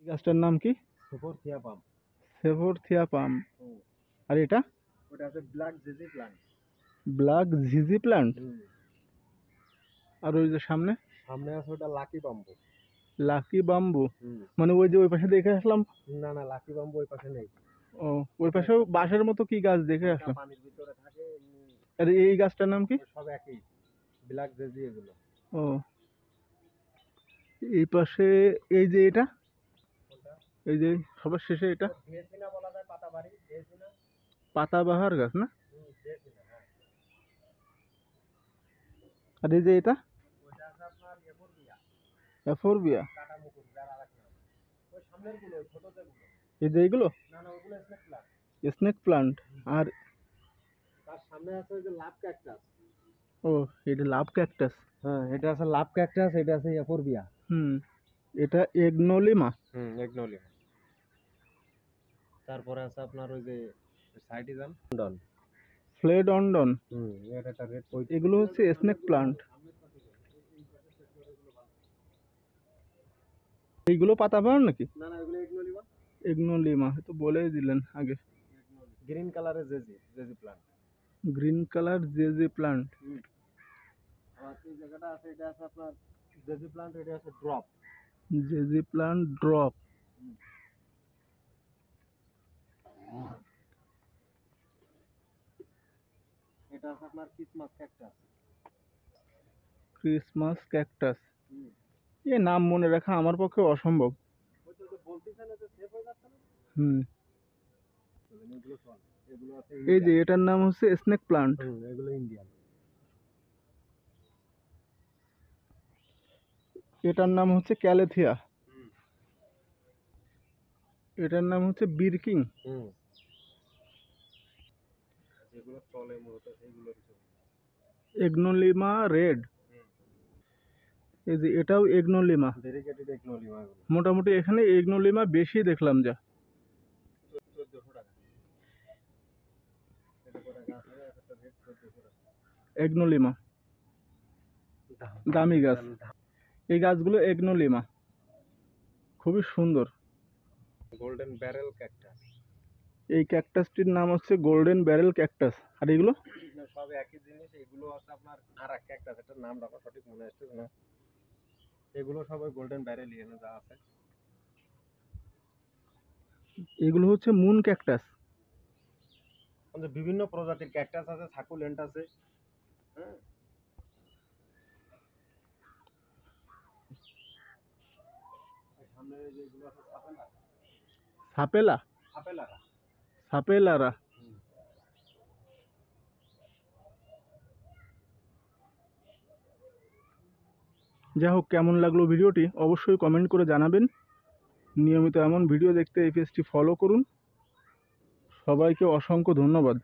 এই গাছটার নাম কি? সেফোরথিয়া পাম। সেফোরথিয়া পাম। আর এটা? ওটা আছে ব্ল্যাক জেজি প্ল্যান্ট। ব্ল্যাক ঝিঝি প্ল্যান্ট। আর ওই যে সামনে সামনে আছে ওটা লাকি বাম্বু। Lucky bamboo. মানে ওই যে ওই পাশে দেখে আসলাম। না না, লাকি বাম্বু ওই পাশে নেই। ও, ওই পাশেও বাঁশের মতো কি গাছ দেখে ওটা আসলাম। পানির ভিতরে থাকে এমনি। আর এই গাছটার নাম কি? সব একই, ব্ল্যাক জেজি এগুলো। ও, এই পাশে এই যে এটা, কোনটা? এই যে সবার শেষে এটা দেশিনা বলা যায়, পাতাবাড়ি দেশিনা। পাতাবাহার গাছ না? দেশিনা, হ্যাঁ। আর এই যে এটা ওটা আছে আপনার এফোরবিয়া। এফোরবিয়া। কাটা মুকুট যার আরেক নাম। ওই সামনের গুলো, ওই ছোট যেগুলো। এই যে এইগুলো না না, ওগুলো স্নেক প্লান্ট। Snake plant. আর তার সামনে আছে ওই যে লাভ ক্যাকটাস। ও, এটা লাভ ক্যাকটাস। হ্যাঁ, এটা আছে লাভ ক্যাকটাস, এটা আছে এফোরবিয়া। এটা এগনোলিমা। এগনোলিমা। তারপরে আছে আপনার ওই যে সাইটিজাম ডন। ফ্লেডন্ডন। এটা একটা রেড। এগুলো হচ্ছে স্নেক প্লান্ট। এইগুলো পাতাবাহার নাকি? না না, এগুলো এগনোলিমা। এগনোলিমা তো বলেই দিলেন আগে। গ্রিন কালারের JG, JG plant. Green colour JG plant. আর এই জায়গাটা আছে, এটা আছে আপনার জেজি প্লান্ট, এটা আছে ড্রপ। JG plant drop. এটা আছে আপনার ক্রিসমাস ক্যাকটাস। Christmas cactus. এ নাম মনে রাখা আমার পক্ষে অসম্ভব। ওই তো বলতেছেন, এটা সেভ হয়ে যাচ্ছে না। এগুলো চল, এগুলো আছে। এই যে এটার নাম হচ্ছে স্নেক প্লান্ট। এগুলো ইন্ডিয়ান। এটার নাম হচ্ছে ক্যালেথিয়া। এটার নাম হচ্ছে বিরকিং। যেগুলো চলে মূলত সেগুলো। এগনোলিমা রেড। এই যে এটাও এগনোলিমা। ডেডিকেটেড এগনোলিমা। মোটামুটি এখানে এগনোলিমা বেশি দেখলাম যা। 1400 টাকা। এটা কত টাকা আছে? একটা রেট 1400 টাকা। এগনোলিমা দামি গাছ। এই গাছগুলো এগনোলিমা, খুবই সুন্দর। Golden barrel cactus. এই ক্যাকটাসটির নাম হচ্ছে গোল্ডেন ব্যারেল ক্যাকটাস। আর এগুলো সব একই জিনিস। এগুলো আছে আপনার আরেক ক্যাকটাস, এটার নামটা আমার সঠিক মনে আসছে না। এগুলো সবাই গোল্ডেন ব্যারেল এখানে যা আছে। এগুলো হচ্ছে মুন ক্যাকটাস। বিভিন্ন প্রজাতির ক্যাকটাস আছে, সাকুলেন্ট আছে। হ্যাঁ, সামনে যেগুলো আছে সাপেলা। সাপেলা। সাপেলারা। সাপেলারা। যাই হোক, কেমন লাগলো ভিডিওটি অবশ্যই কমেন্ট করে জানাবেন। নিয়মিত এমন ভিডিও দেখতে এই পেজটি ফলো করুন। সবাইকে অসংখ্য ধন্যবাদ।